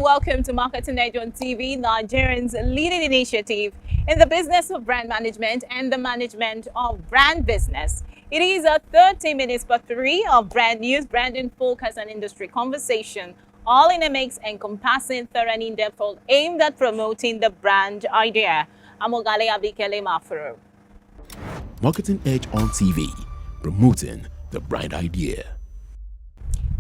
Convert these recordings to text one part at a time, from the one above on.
welcome to Marketing Edge on TV, Nigerians' leading initiative in the business of brand management and the management of brand business. It is a 30 minutes per 3 of brand news, branding focus, and industry conversation, all in a mix encompassing thorough and in-depth, all aimed at promoting the brand idea. I'm Ogale Abikele Mafuru. Marketing Edge on TV, promoting the brand idea.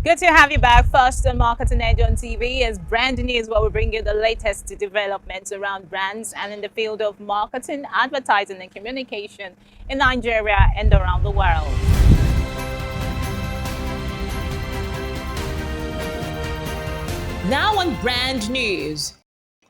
Good to have you back. First on Marketing Edge on TV is brand news, where we bring you the latest developments around brands and in the field of marketing, advertising, and communication in Nigeria and around the world. Now on brand news.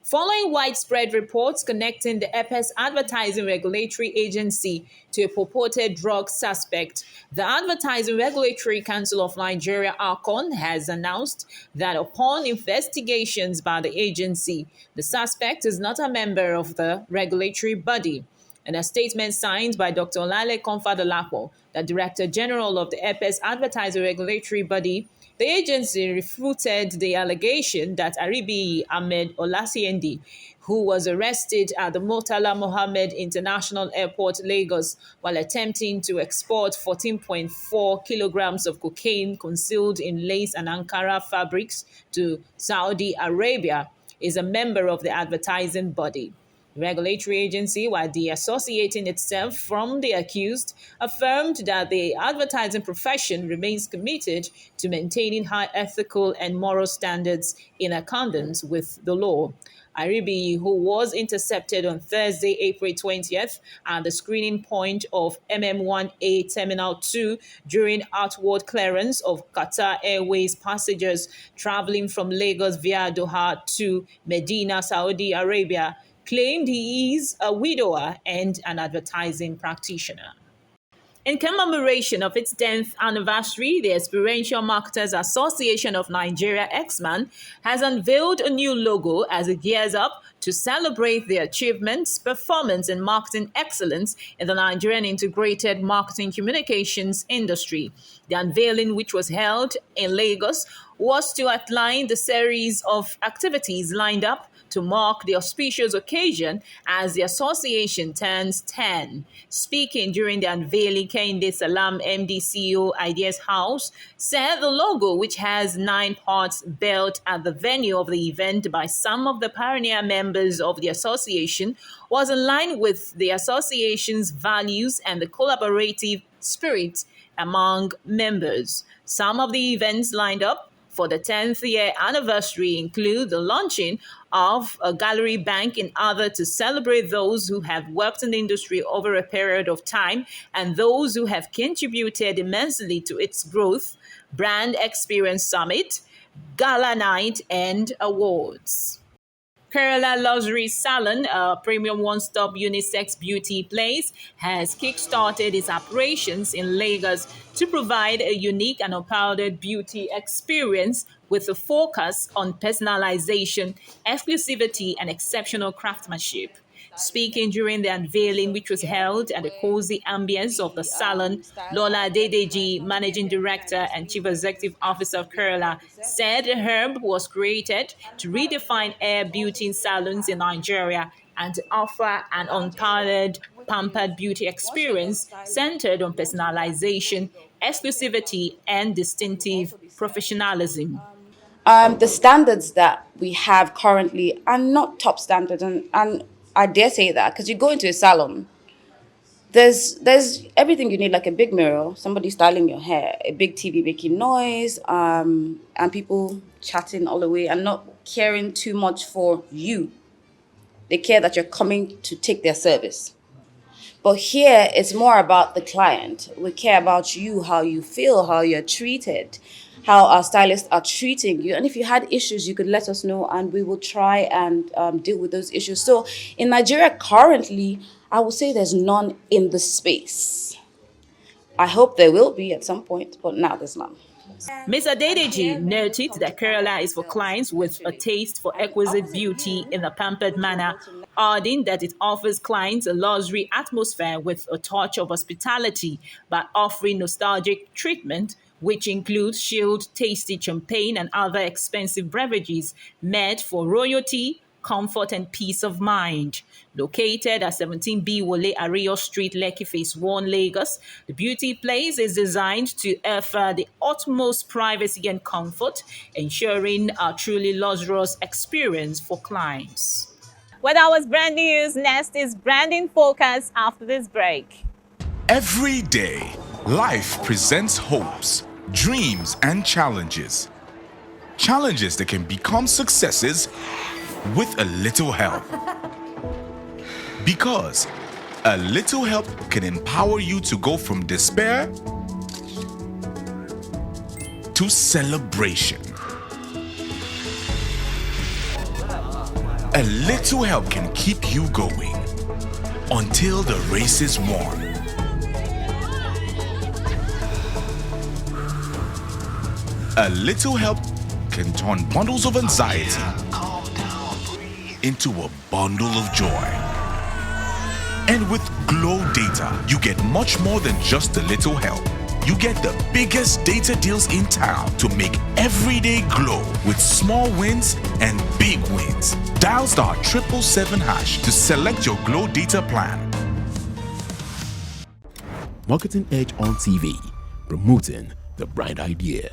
Following widespread reports connecting the EPES Advertising Regulatory Agency to a purported drug suspect, the Advertising Regulatory Council of Nigeria, ARCON, has announced that upon investigations by the agency, the suspect is not a member of the regulatory body. In a statement signed by Dr. Olale Konfadolapo, the Director General of the EPES Advertising Regulatory Body, the agency refuted the allegation that Aribi Ahmed Olasiendi, who was arrested at the Murtala Mohammed International Airport, Lagos, while attempting to export 14.4 kilograms of cocaine concealed in lace and Ankara fabrics to Saudi Arabia, is a member of the advertising body. The regulatory agency, while deassociating itself from the accused, affirmed that the advertising profession remains committed to maintaining high ethical and moral standards in accordance with the law. Aribi, who was intercepted on Thursday, April 20th, at the screening point of MM1A Terminal 2 during outward clearance of Qatar Airways passengers traveling from Lagos via Doha to Medina, Saudi Arabia, claimed he is a widower and an advertising practitioner. In commemoration of its 10th anniversary, the Experiential Marketers Association of Nigeria, Exman, has unveiled a new logo as it gears up to celebrate the achievements, performance, and marketing excellence in the Nigerian integrated marketing communications industry. The unveiling, which was held in Lagos, was to outline the series of activities lined up to mark the auspicious occasion as the association turns 10. Speaking during the unveiling, Kehinde Salam, MD CEO, Ideas House, said the logo, which has 9 parts built at the venue of the event by some of the pioneer members of the association, was in line with the association's values and the collaborative spirit among members. Some of the events lined up for the 10th year anniversary include the launching of a gallery bank in order to celebrate those who have worked in the industry over a period of time and those who have contributed immensely to its growth, brand experience summit, gala night, and awards. Kerala Luxury Salon, a premium one-stop unisex beauty place, has kick-started its operations in Lagos to provide a unique and unparalleled beauty experience with a focus on personalization, exclusivity, and exceptional craftsmanship. Speaking during the unveiling, which was held at the cozy ambience of the salon, Lola Dedeji, Managing Director and Chief Executive Officer of Kerala, said the herb was created to redefine hair beauty salons in Nigeria and to offer an unparalleled, pampered beauty experience centered on personalization, exclusivity, and distinctive professionalism. The standards that we have currently are not top standards, and I dare say that because you go into a salon, there's everything you need, like a big mirror, somebody styling your hair, a big TV making noise, and people chatting all the way and not caring too much for you. They care that you're coming to take their service. But here, it's more about the client. We care about you, how you feel, how you're treated, how our stylists are treating you. And if you had issues, you could let us know and we will try and deal with those issues. So in Nigeria currently, I would say there's none in the space. I hope there will be at some point, but now there's none. Ms. Adedeji noted that Kerala is for clients with a taste for exquisite beauty in a pampered manner, adding that it offers clients a luxury atmosphere with a touch of hospitality by offering nostalgic treatment which includes chilled, tasty champagne and other expensive beverages made for royalty, comfort, and peace of mind. Located at 17B Wole Ario Street, Lekki Phase 1, Lagos, the beauty place is designed to offer the utmost privacy and comfort, ensuring a truly luxurious experience for clients. Well, that was brand news. Next is branding focus after this break. Every day, life presents hopes, dreams, and challenges. Challenges that can become successes with a little help. Because a little help can empower you to go from despair to celebration. A little help can keep you going until the race is won. A little help can turn bundles of anxiety into a bundle of joy. And with Glow Data, you get much more than just a little help. You get the biggest data deals in town to make every day glow with small wins and big wins. Dial *777# to select your Glow Data plan. Marketing Edge on TV, promoting the bright idea.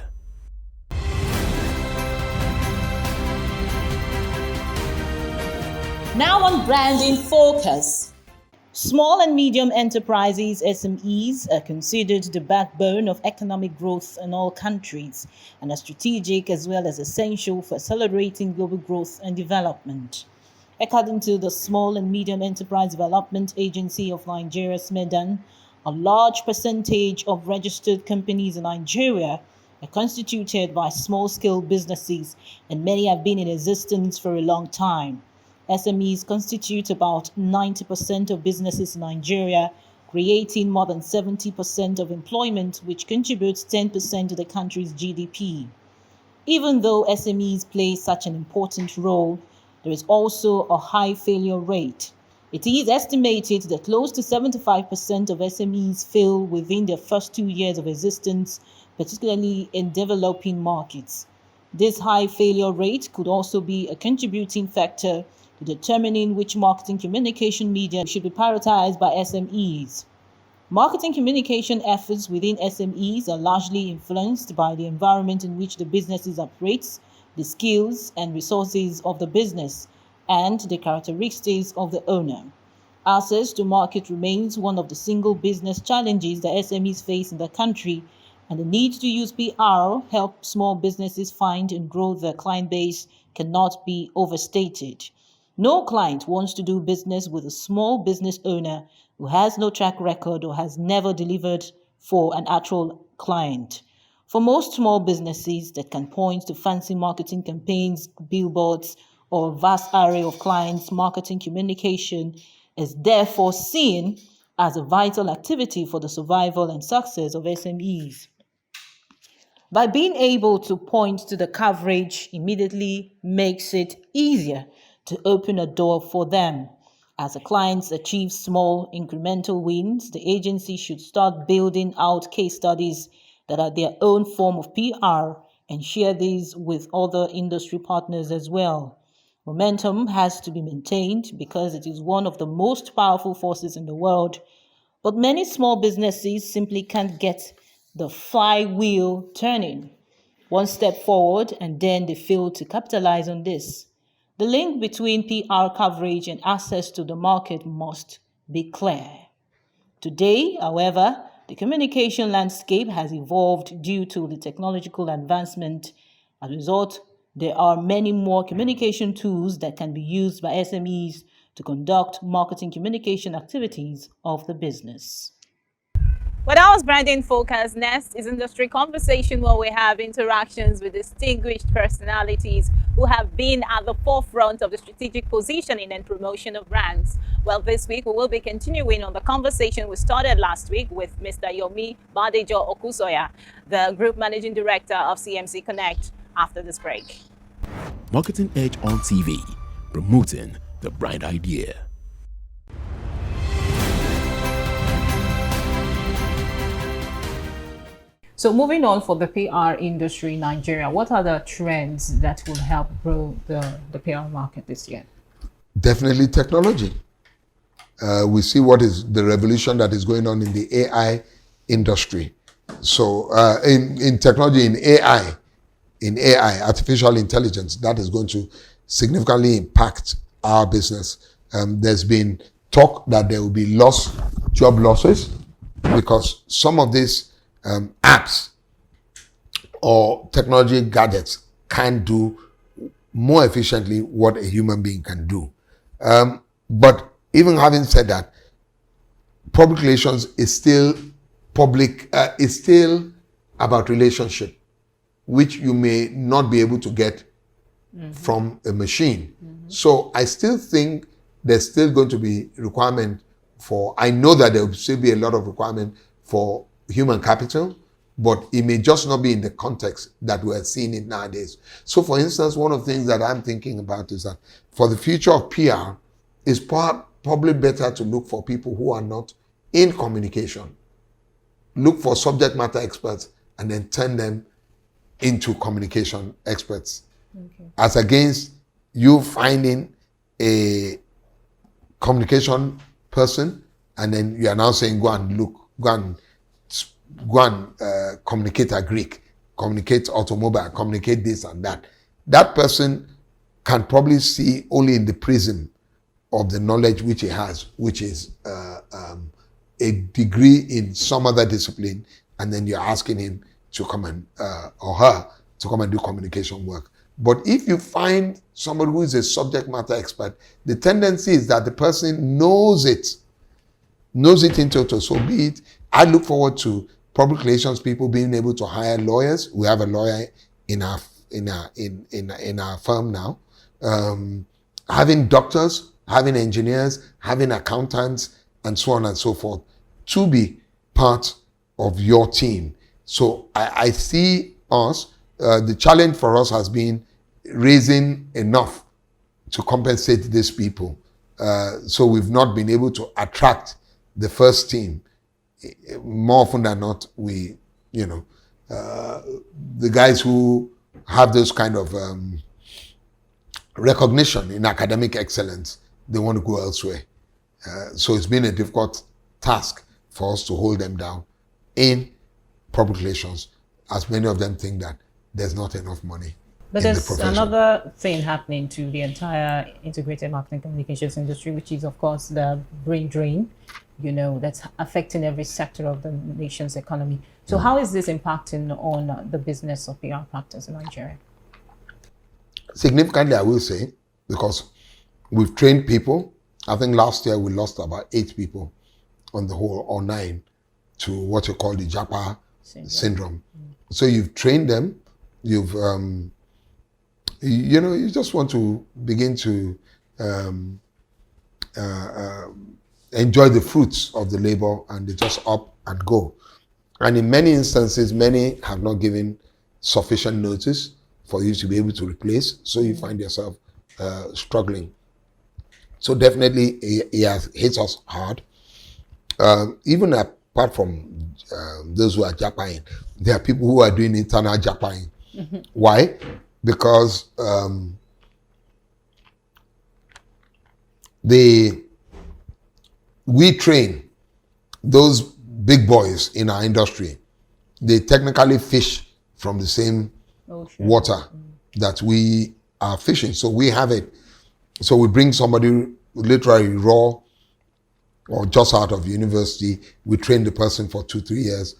Now on branding focus. Small and medium enterprises, SMEs, are considered the backbone of economic growth in all countries and are strategic as well as essential for accelerating global growth and development. According to the Small and Medium Enterprise Development Agency of Nigeria, SMEDAN, a large percentage of registered companies in Nigeria are constituted by small-scale businesses, and many have been in existence for a long time. SMEs constitute about 90% of businesses in Nigeria, creating more than 70% of employment, which contributes 10% to the country's GDP. Even though SMEs play such an important role, there is also a high failure rate. It is estimated that close to 75% of SMEs fail within their first 2 years of existence, particularly in developing markets. This high failure rate could also be a contributing factor to determining which marketing communication media should be prioritized by SMEs. Marketing communication efforts within SMEs are largely influenced by the environment in which the businesses operates, the skills and resources of the business, and the characteristics of the owner. Access to market remains one of the single business challenges that SMEs face in the country, and the need to use PR help small businesses find and grow their client base cannot be overstated. No client wants to do business with a small business owner who has no track record or has never delivered for an actual client. For most small businesses that can point to fancy marketing campaigns, billboards, or a vast array of clients, marketing communication is therefore seen as a vital activity for the survival and success of SMEs. By being able to point to the coverage immediately makes it easier to open a door for them. As the clients achieve small incremental wins, the agency should start building out case studies that are their own form of PR and share these with other industry partners as well. Momentum has to be maintained because it is one of the most powerful forces in the world, but many small businesses simply can't get the flywheel turning. One step forward and then they fail to capitalize on this. The link between PR coverage and access to the market must be clear. Today, however, the communication landscape has evolved due to the technological advancement. As a result, there are many more communication tools that can be used by SMEs to conduct marketing communication activities of the business. What else branding focus next is industry conversation, where we have interactions with distinguished personalities who have been at the forefront of the strategic positioning and promotion of brands. Well, this week we will be continuing on the conversation we started last week with Mr. Yomi Badejo Okusoya, the Group Managing Director of CMC Connect, after this break. Marketing Edge on TV, promoting the bright idea. So moving on for the PR industry in Nigeria, what are the trends that will help grow the PR market this year? Definitely technology. We see what is the revolution that is going on in the AI industry. So in technology, in AI, artificial intelligence, that is going to significantly impact our business. There's been talk that there will be job losses, because some of these apps or technology gadgets can do more efficiently what a human being can do. But even having said that, public relations is still about relationship, which you may not be able to get from a machine. So I still think there's still going to be requirement I know that there will still be a lot of requirement for human capital, but it may just not be in the context that we're seeing it nowadays. So for instance, one of the things that I'm thinking about is that for the future of PR, it's probably better to look for people who are not in communication. Look for subject matter experts and then turn them into communication experts. Okay. As against you finding a communication person and then you are now saying, go and communicate a Greek, communicate automobile, communicate this and that. That person can probably see only in the prism of the knowledge which he has, which is a degree in some other discipline, and then you're asking him to come and, or her, to come and do communication work. But if you find somebody who is a subject matter expert, the tendency is that the person knows it in total. So be it, I look forward to public relations people being able to hire lawyers. We have a lawyer in our firm now. Having doctors, having engineers, having accountants, and so on and so forth, to be part of your team. So I see us, the challenge for us has been raising enough to compensate these people. So we've not been able to attract the first team. More often than not, the guys who have those kind of recognition in academic excellence, they want to go elsewhere. So it's been a difficult task for us to hold them down in public relations, as many of them think that there's not enough money. But there's another thing happening to the entire integrated marketing communications industry, which is, of course, the brain drain, that's affecting every sector of the nation's economy. So how is this impacting on the business of PR practice in Nigeria? Significantly, I will say, because we've trained people. I think last year we lost about 8 people on the whole, or 9, to what you call the Japa syndrome. So you've trained them, you've, you just want to begin to enjoy the fruits of the labor, and they just up and go. And in many instances, many have not given sufficient notice for you to be able to replace, so you find yourself struggling. So definitely it has hit us hard. Even apart from those who are Japan, there are people who are doing internal Japan. Why? Because we train those big boys in our industry. They technically fish from the same water that we are fishing. So we have it. So we bring somebody literally raw or just out of university. We train the person for 2-3 years,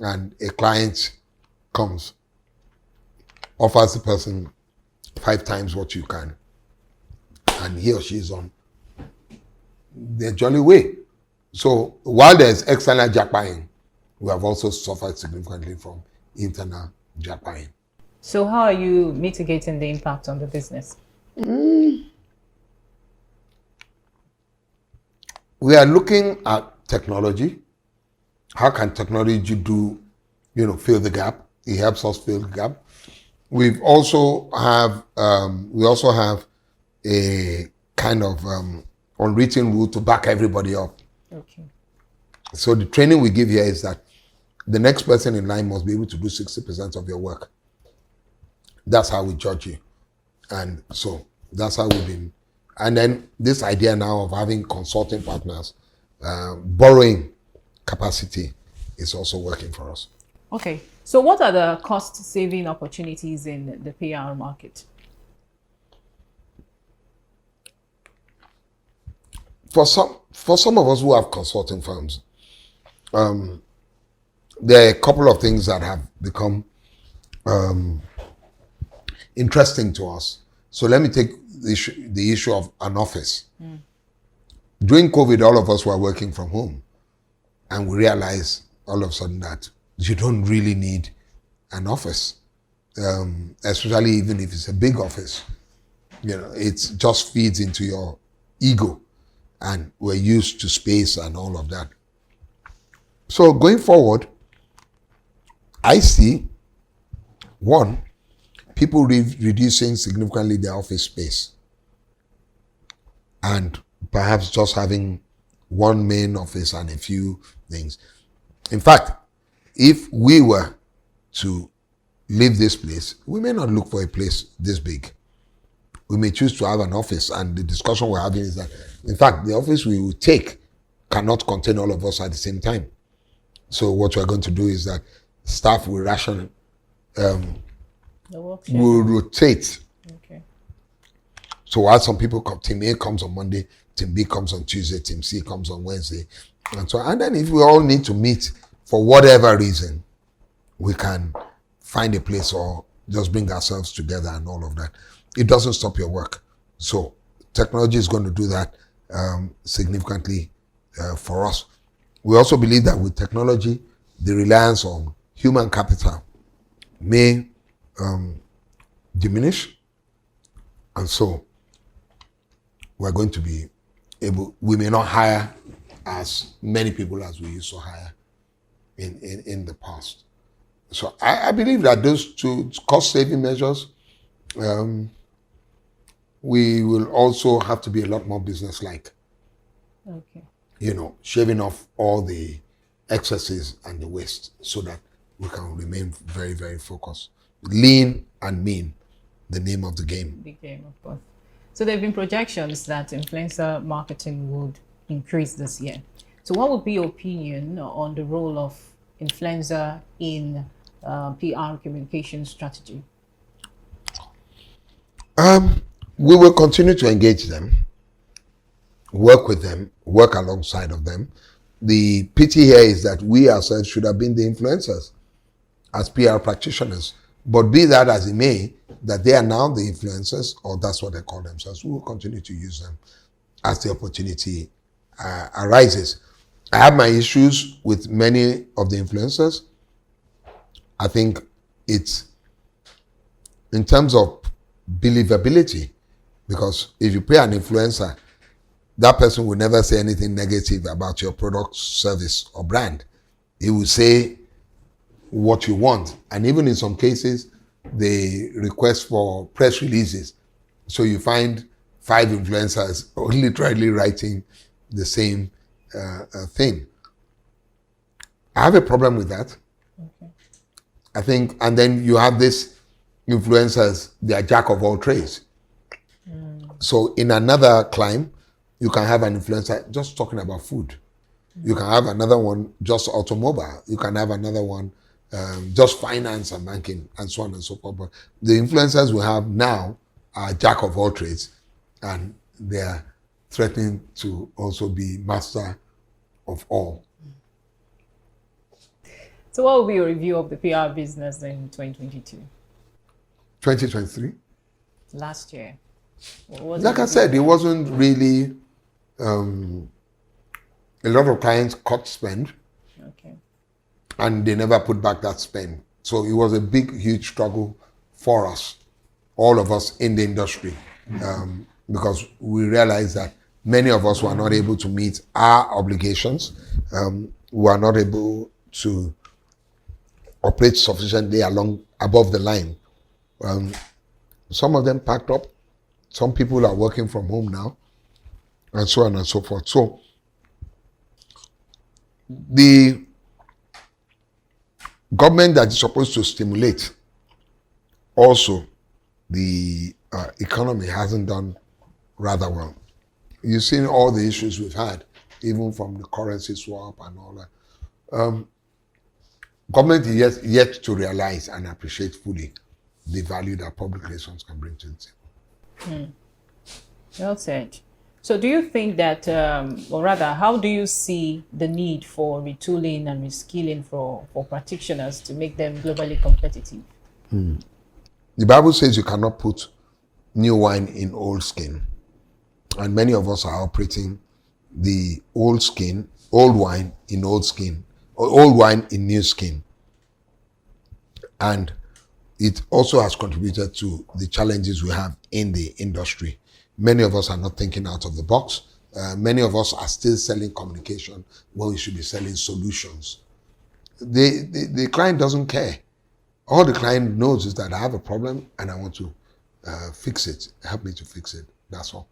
and a client comes, offers the person 5 times what you can, and he or she is on their jolly way. So while there's external jackpotting, we have also suffered significantly from internal jackpotting. So how are you mitigating the impact on the business? We are looking at technology. How can technology fill the gap? It helps us fill the gap. We also have a kind of unwritten rule to back everybody up. Okay. So the training we give here is that the next person in line must be able to do 60% of your work. That's how we judge you. And so that's how we've been. And then this idea now of having consulting partners, borrowing capacity is also working for us. Okay. So what are the cost-saving opportunities in the PR market? For some of us who have consulting firms, there are a couple of things that have become interesting to us. So let me take the issue of an office. During COVID, all of us were working from home, and we realized all of a sudden that you don't really need an office, especially even if it's a big office. You know, it just feeds into your ego, and we're used to space and all of that. So going forward, I see, one, people reducing significantly their office space and perhaps just having one main office and a few things. In fact, if we were to leave this place, we may not look for a place this big. We may choose to have an office, and the discussion we're having is that, in fact, the office we will take cannot contain all of us at the same time. So what we're going to do is that staff will ration, will rotate. Okay. So while some people come, team A comes on Monday, team B comes on Tuesday, team C comes on Wednesday, and so on. And then if we all need to meet for whatever reason, we can find a place or just bring ourselves together and all of that. It doesn't stop your work. So technology is going to do that significantly for us. We also believe that with technology, the reliance on human capital may diminish. And so we're going to be able, we may not hire as many people as we used to hire in the past. So I believe that those two cost-saving measures, we will also have to be a lot more business-like. Okay. You know, shaving off all the excesses and the waste so that we can remain very, very focused. Lean and mean, the name of the game. The game, of course. So there have been projections that influencer marketing would increase this year. So what would be your opinion on the role of influencer in PR communication strategy? We will continue to engage them, work with them, work alongside of them. The pity here is that we ourselves should have been the influencers as PR practitioners. But be that as it may, that they are now the influencers, or that's what they call themselves, we will continue to use them as the opportunity arises. I have my issues with many of the influencers. I think it's in terms of believability, because if you pay an influencer, that person will never say anything negative about your product, service, or brand. He will say what you want. And even in some cases, they request for press releases. So you find 5 influencers literally writing the same thing. I have a problem with that. Okay. I think, and then you have this influencers, they are jack of all trades. So in another climb, you can have an influencer just talking about food. You can have another one just automobile. You can have another one just finance and banking and so on and so forth. But the influencers we have now are jack of all trades, and they are threatening to also be master of all. So what will be your review of the PR business in 2022? 2023? Last year. Like I said, it wasn't really, a lot of clients cut spend. Okay. And they never put back that spend. So it was a big, huge struggle for us, all of us in the industry, because we realized that many of us were not able to meet our obligations. We were not able to operate sufficiently above the line. Some of them packed up. Some people are working from home now, and so on and so forth. So the government that is supposed to stimulate also the economy hasn't done rather well. You've seen all the issues we've had, even from the currency swap and all that. Government is yet to realize and appreciate fully the value that public relations can bring to the table. Well said. So do you think that, or rather, how do you see the need for retooling and reskilling for practitioners to make them globally competitive? The Bible says you cannot put new wine in old skin. And many of us are operating the old wine in old skin, or old wine in new skin. And it also has contributed to the challenges we have in the industry. Many of us are not thinking out of the box. Many of us are still selling communication when we should be selling solutions. The client doesn't care. All the client knows is that I have a problem and I want to fix it. Help me to fix it. That's all.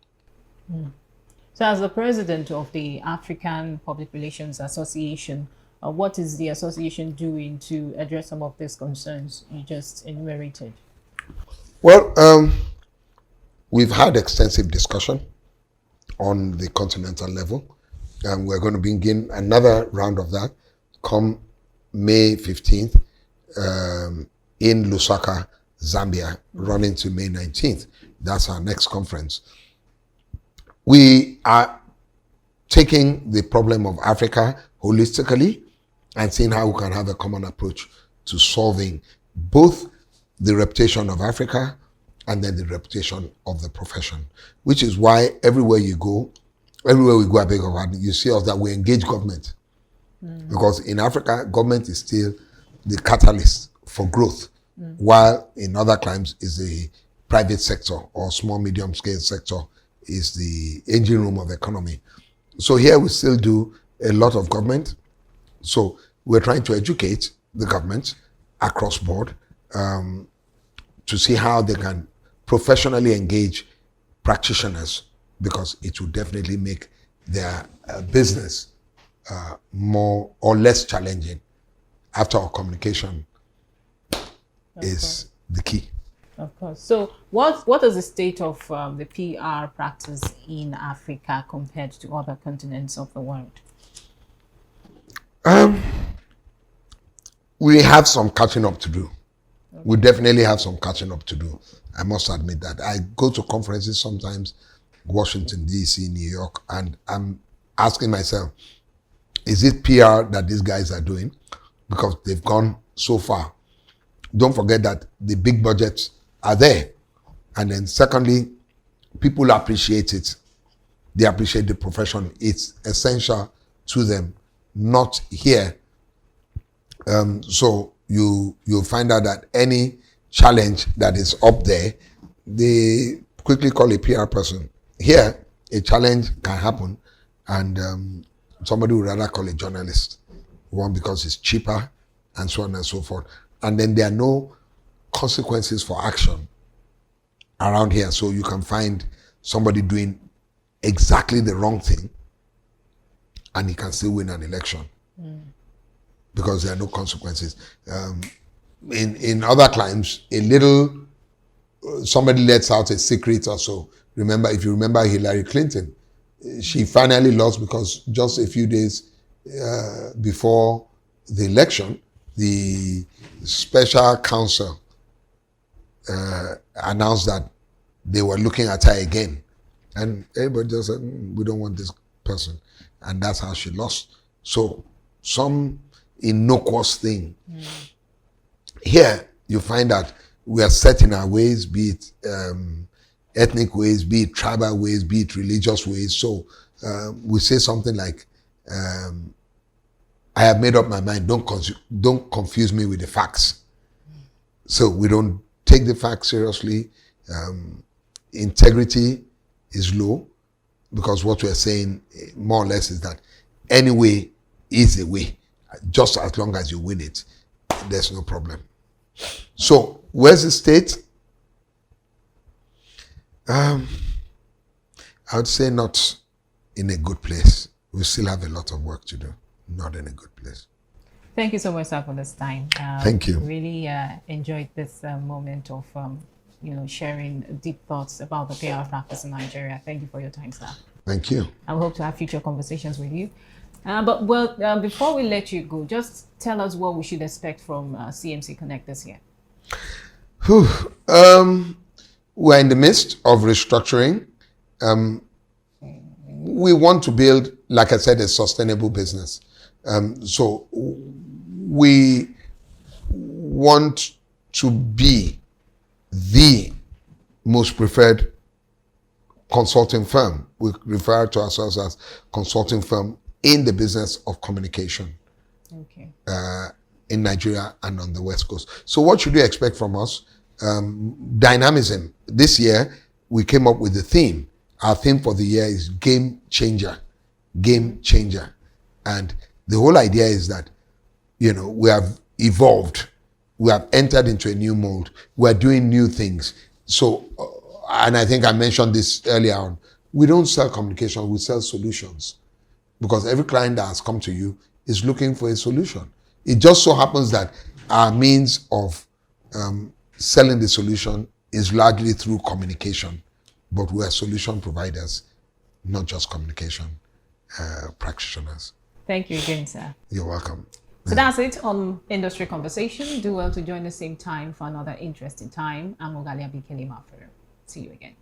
So as the president of the African Public Relations Association, what is the association doing to address some of these concerns you just enumerated? Well, we've had extensive discussion on the continental level, and we're going to begin another round of that come May 15th in Lusaka, Zambia, running to May 19th. That's our next conference. We are taking the problem of Africa holistically and seeing how we can have a common approach to solving both the reputation of Africa and then the reputation of the profession, which is why everywhere we go, I beg your pardon, you see us that we engage government. Because in Africa, government is still the catalyst for growth, while in other climes is the private sector or small, medium scale sector is the engine room of the economy. So here we still do a lot of government. So we're trying to educate the government across board to see how they can professionally engage practitioners, because it will definitely make their business more or less challenging after our communication is the key. Of course. So what is the state of the PR practice in Africa compared to other continents of the world? We have some catching up to do. We definitely have some catching up to do. I must admit that. I go to conferences sometimes, Washington, D.C., New York, and I'm asking myself, is it PR that these guys are doing? Because they've gone so far. Don't forget that the big budgets are there. And then secondly, people appreciate it. They appreciate the profession. It's essential to them, not here. So you'll find out that any challenge that is up there, they quickly call a PR person. Here, a challenge can happen and somebody would rather call a journalist. One, because it's cheaper and so on and so forth. And then there are no consequences for action around here. So you can find somebody doing exactly the wrong thing and he can still win an election because there are no consequences. In other climes, somebody lets out a secret or so. If you remember Hillary Clinton, she finally lost because just a few days before the election, the special counsel announced that they were looking at her again. And everybody just said, we don't want this person. And that's how she lost. So some innocuous thing. Here, you find that we are set in our ways, be it ethnic ways, be it tribal ways, be it religious ways. So we say something like, I have made up my mind, don't confuse me with the facts. So we don't take the facts seriously. Integrity is low because what we're saying more or less is that any way is a way. Just as long as you win it, there's no problem. So where's the state? I would say not in a good place. We still have a lot of work to do. Not in a good place. Thank you so much, sir, for this time. Thank you. Really enjoyed this moment of sharing deep thoughts about the PR practice in Nigeria. Thank you for your time, sir. Thank you. I hope to have future conversations with you. Before we let you go, just tell us what we should expect from CMC Connect this year. We're in the midst of restructuring. We want to build, like I said, a sustainable business. So we want to be the most preferred consulting firm. We refer to ourselves as consulting firm in the business of communication. Okay. In Nigeria and on the West Coast. So what should you expect from us? Dynamism. This year, we came up with a theme. Our theme for the year is game changer. Game changer. And the whole idea is that, we have evolved. We have entered into a new mold. We're doing new things. So, and I think I mentioned this earlier on, we don't sell communication, we sell solutions. Because every client that has come to you is looking for a solution. It just so happens that our means of selling the solution is largely through communication. But we are solution providers, not just communication practitioners. Thank you again, sir. You're welcome. So that's it on Industry Conversation. Do well to join the same time for another interesting time. I'm Ogalia Bikeli Mafuru. See you again.